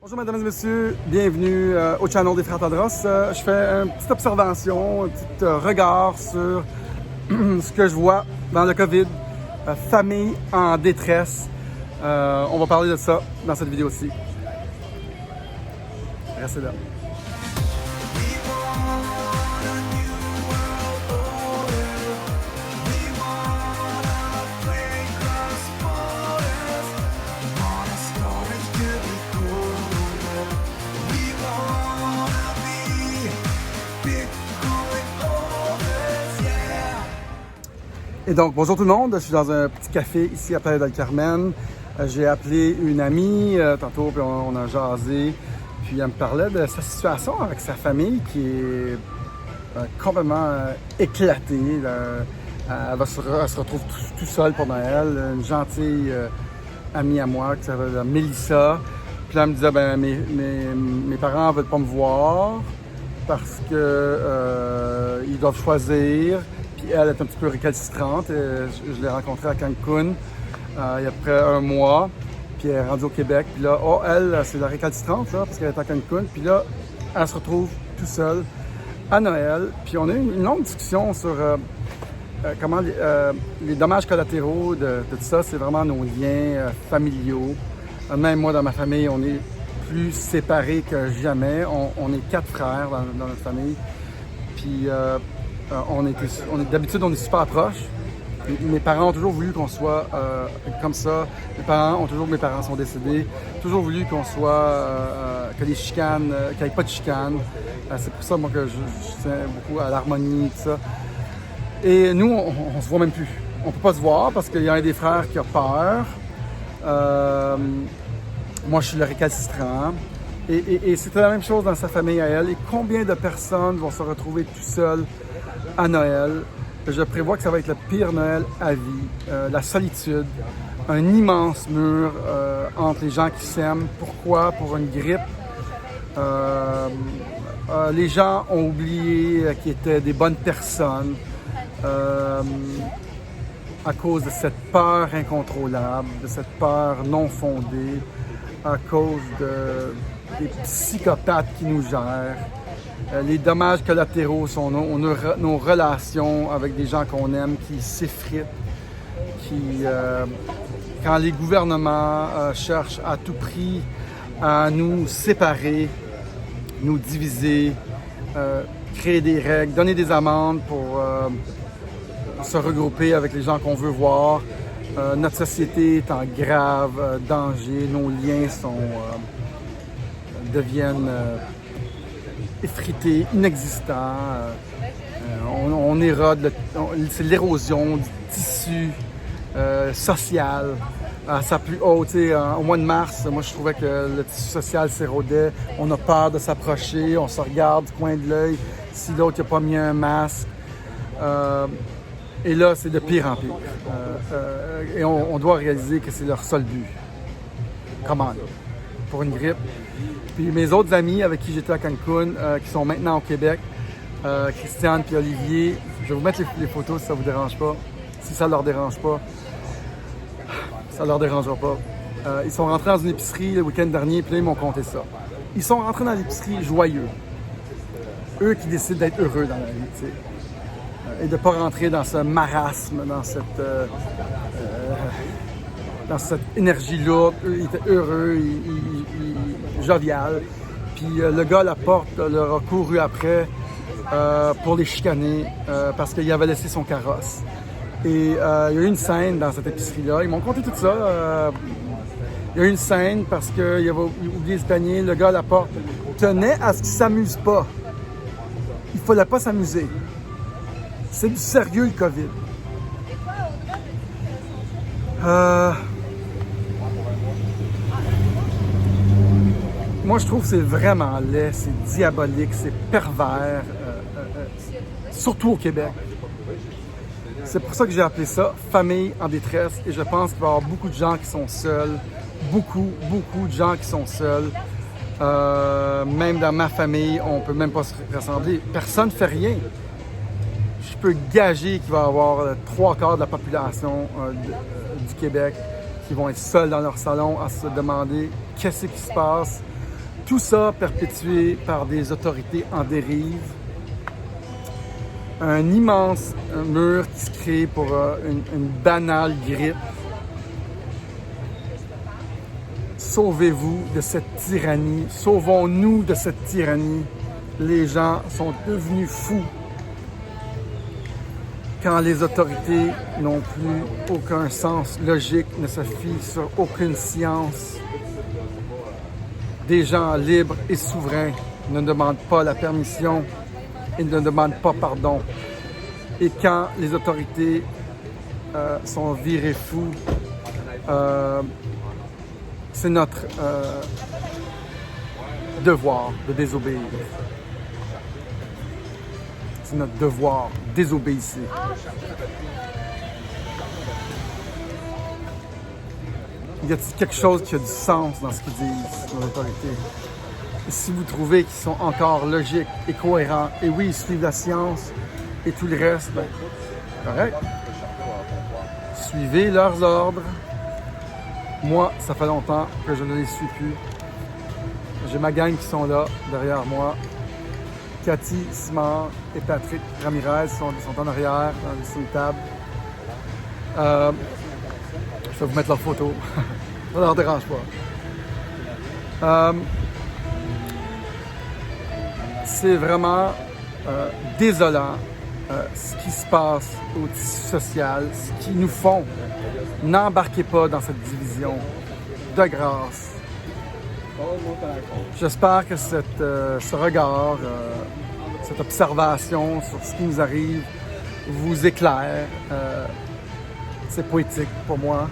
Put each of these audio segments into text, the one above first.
Bonjour mesdames et messieurs, bienvenue au channel des Frères Tadros. Je fais une petite observation, un petit regard sur ce que je vois dans le COVID, famille en détresse. On va parler de ça dans cette vidéo-ci. Restez là. Et donc, bonjour tout le monde, je suis dans un petit café ici à Playa del Carmen. J'ai appelé une amie tantôt, puis on a jasé. Puis elle me parlait de sa situation avec sa famille qui est complètement éclatée. Elle se retrouve tout seule pour Noël. Une gentille amie à moi qui s'appelle Mélissa. Puis là, elle me disait, mes parents ne veulent pas me voir parce que ils doivent choisir. Puis elle est un petit peu récalcitrante. Je l'ai rencontrée à Cancun il y a près un mois. Puis elle est rendue au Québec. Puis là, elle, c'est la récalcitrante, là, parce qu'elle est à Cancun. Puis là, elle se retrouve tout seule à Noël. Puis on a eu une longue discussion sur comment les dommages collatéraux de tout ça, c'est vraiment nos liens familiaux. Même moi, dans ma famille, on est plus séparés que jamais. On est 4 frères dans notre famille. Puis d'habitude, on est super proches. Mes parents ont toujours voulu qu'on soit comme ça. Mes parents sont décédés, toujours voulu qu'on soit, que les chicanes, qu'il n'y ait pas de chicanes. C'est pour ça, moi, que je tiens beaucoup à l'harmonie, tout ça. Et nous, on se voit même plus. On peut pas se voir parce qu'il y a un des frères qui a peur. Moi, je suis le récalcitrant. Et c'était la même chose dans sa famille à elle. Et combien de personnes vont se retrouver tout seules à Noël? Je prévois que ça va être le pire Noël à vie. La solitude, un immense mur entre les gens qui s'aiment. Pourquoi? Pour une grippe. Les gens ont oublié qu'ils étaient des bonnes personnes à cause de cette peur incontrôlable, de cette peur non fondée, à cause des psychopathes qui nous gèrent. Les dommages collatéraux sont nos relations avec des gens qu'on aime qui s'effritent, quand les gouvernements cherchent à tout prix à nous séparer, nous diviser, créer des règles, donner des amendes pour se regrouper avec les gens qu'on veut voir. Notre société est en grave danger, nos liens deviennent effrités, inexistants. On érode, c'est l'érosion du tissu social à sa plus haute. Au mois de mars, moi je trouvais que le tissu social s'érodait. On a peur de s'approcher, on se regarde du coin de l'œil si l'autre n'a pas mis un masque. Et là, c'est de pire en pire. Et on doit réaliser que c'est leur seul but. Comment? Pour une grippe. Puis mes autres amis avec qui j'étais à Cancun, qui sont maintenant au Québec, Christiane et Olivier, je vais vous mettre les photos si ça ne vous dérange pas. Si ça ne leur dérange pas, ça ne leur dérangera pas. Ils sont rentrés dans une épicerie le week-end dernier, puis là, ils m'ont conté ça. Ils sont rentrés dans l'épicerie joyeux. Eux qui décident d'être heureux dans la vie, tu sais. Et de ne pas rentrer dans ce marasme, dans cette énergie-là. Eux, ils étaient heureux, jovial. Puis le gars à la porte leur a couru après pour les chicaner parce qu'il avait laissé son carrosse. Et il y a eu une scène dans cette épicerie-là. Ils m'ont conté tout ça. Il y a eu une scène parce qu'il avait oublié ce panier. Le gars à la porte tenait à ce qu'il ne s'amuse pas. Il ne fallait pas s'amuser. C'est du sérieux, le COVID. Moi, je trouve que c'est vraiment laid, c'est diabolique, c'est pervers, surtout au Québec. C'est pour ça que j'ai appelé ça « Famille en détresse » et je pense qu'il va y avoir beaucoup de gens qui sont seuls, beaucoup de gens qui sont seuls. Même dans ma famille, on ne peut même pas se rassembler. Personne ne fait rien. Je peux gager qu'il va y avoir 3/4 de la population du Québec qui vont être seuls dans leur salon à se demander qu'est-ce qui se passe, Tout ça perpétué par des autorités en dérive. Un immense mur qui se crée pour une banale grippe. Sauvez-vous de cette tyrannie. Sauvons-nous de cette tyrannie. Les gens sont devenus fous quand les autorités n'ont plus aucun sens logique, ne se fient sur aucune science. Des gens libres et souverains ne demandent pas la permission et ne demandent pas pardon. Et quand les autorités sont virées fous, c'est notre devoir de désobéir. C'est notre devoir, désobéissez. Y a-t-il quelque chose qui a du sens dans ce qu'ils disent, nos autorités? Et si vous trouvez qu'ils sont encore logiques et cohérents, et oui, ils suivent la science et tout le reste, ben, correct. Suivez leurs ordres. Moi, ça fait longtemps que je ne les suis plus. J'ai ma gang qui sont là, derrière moi. Cathy, Simard et Patrick Ramirez sont en arrière, sur une table. Je vais vous mettre leurs photos. Ça ne leur dérange pas. C'est vraiment désolant ce qui se passe au tissu social, ce qu'ils nous font. N'embarquez pas dans cette division, de grâce. J'espère que ce regard, cette observation sur ce qui nous arrive vous éclaire. C'est poétique pour moi.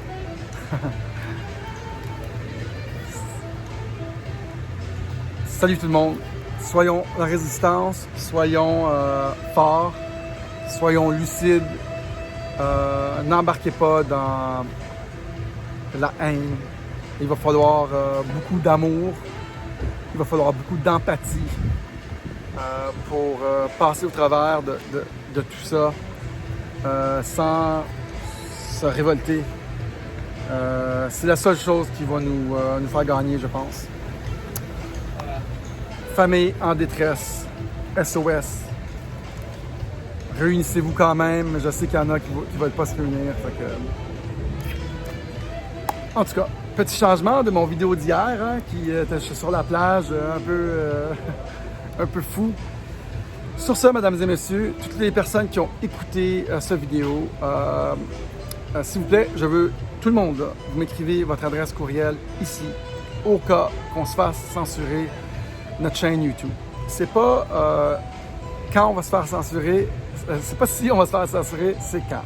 Salut tout le monde. Soyons la résistance, soyons forts, soyons lucides. N'embarquez pas dans la haine. Il va falloir beaucoup d'amour, il va falloir beaucoup d'empathie pour passer au travers de tout ça sans se révolter. C'est la seule chose qui va nous faire gagner, je pense. Famille en détresse, SOS. Réunissez-vous quand même. Je sais qu'il y en a qui ne veulent pas se réunir. Fait que... En tout cas, petit changement de mon vidéo d'hier, hein, qui était sur la plage, un peu fou. Sur ce, mesdames et messieurs, toutes les personnes qui ont écouté cette vidéo, s'il vous plaît, je veux tout le monde, là, vous m'écrivez votre adresse courriel ici, au cas qu'on se fasse censurer notre chaîne YouTube. C'est pas quand on va se faire censurer, c'est pas si on va se faire censurer, c'est quand.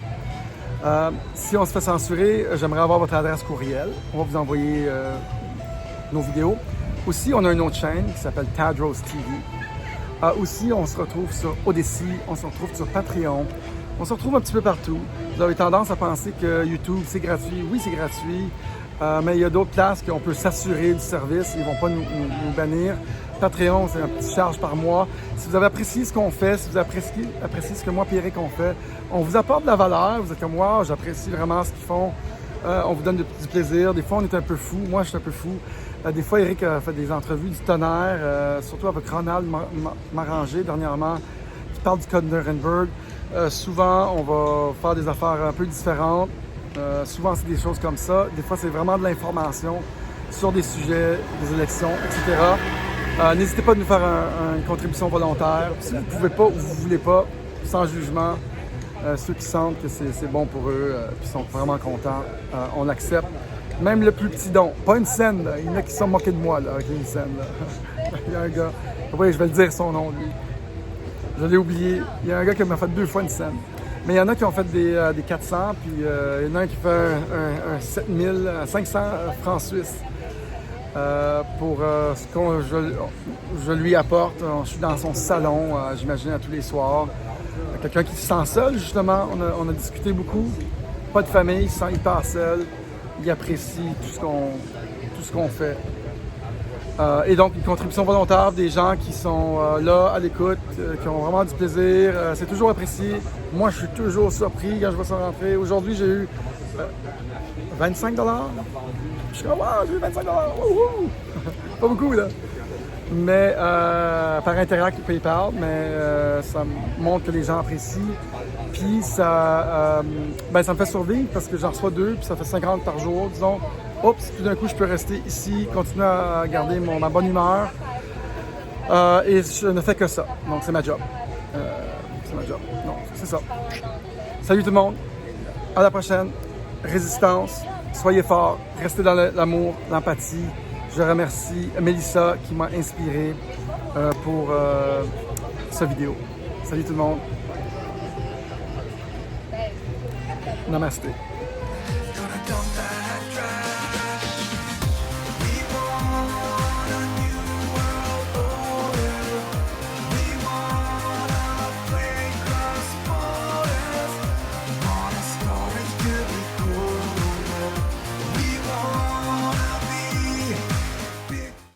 Si on se fait censurer, j'aimerais avoir votre adresse courriel. On va vous envoyer nos vidéos. Aussi, on a une autre chaîne qui s'appelle Tadros TV. Aussi, on se retrouve sur Odyssey, on se retrouve sur Patreon, on se retrouve un petit peu partout. Vous avez tendance à penser que YouTube, c'est gratuit. Oui, c'est gratuit, mais il y a d'autres places qu'on peut s'assurer du service. Ils ne vont pas nous bannir. Patreon, c'est un petit charge par mois. Si vous avez apprécié ce qu'on fait, si vous appréciez ce que moi et Eric on fait, on vous apporte de la valeur. Vous êtes comme moi, j'apprécie vraiment ce qu'ils font. On vous donne du plaisir. Des fois, on est un peu fou. Moi, je suis un peu fou. Des fois, Eric a fait des entrevues du tonnerre, surtout avec Ronald Maranger dernièrement, qui parle du code Nuremberg. Souvent, on va faire des affaires un peu différentes. Souvent, c'est des choses comme ça. Des fois, c'est vraiment de l'information sur des sujets, des élections, etc. N'hésitez pas à nous faire une contribution volontaire. Si vous ne pouvez pas ou vous ne voulez pas, sans jugement, ceux qui sentent que c'est bon pour eux, qui sont vraiment contents, on accepte. Même le plus petit don, pas une scène, là. Il y en a qui se sont moqués de moi là, avec une scène. Là. Il y a un gars, oui, je vais le dire son nom, lui. Je l'ai oublié. Il y a un gars qui m'a fait 2 fois une scène. Mais il y en a qui ont fait des 400, puis il y en a un qui fait un 7500 francs suisses. Pour ce que je lui apporte. Je suis dans son salon, j'imagine, à tous les soirs. Quelqu'un qui se sent seul, justement. On a discuté beaucoup. Pas de famille, il se sent hyper seul. Il apprécie tout ce qu'on fait. Et donc, une contribution volontaire des gens qui sont là, à l'écoute, qui ont vraiment du plaisir. C'est toujours apprécié. Moi, je suis toujours surpris quand je vois ça rentrer. Aujourd'hui, j'ai eu 25 $. Je suis comme, wow, j'ai eu 25 $. Wouhou! Pas beaucoup, là. mais par Interact ou PayPal, mais ça montre que les gens apprécient. Puis ça me fait survivre parce que j'en reçois 2, puis ça fait 50 par jour, disons. Oups, tout d'un coup, je peux rester ici, continuer à garder ma bonne humeur. Et je ne fais que ça. Donc, c'est ma job. C'est ma job. Donc, c'est ça. Salut tout le monde. À la prochaine. Résistance. Soyez forts. Restez dans l'amour, l'empathie. Je remercie Mélissa qui m'a inspiré pour cette vidéo. Salut tout le monde. Namasté.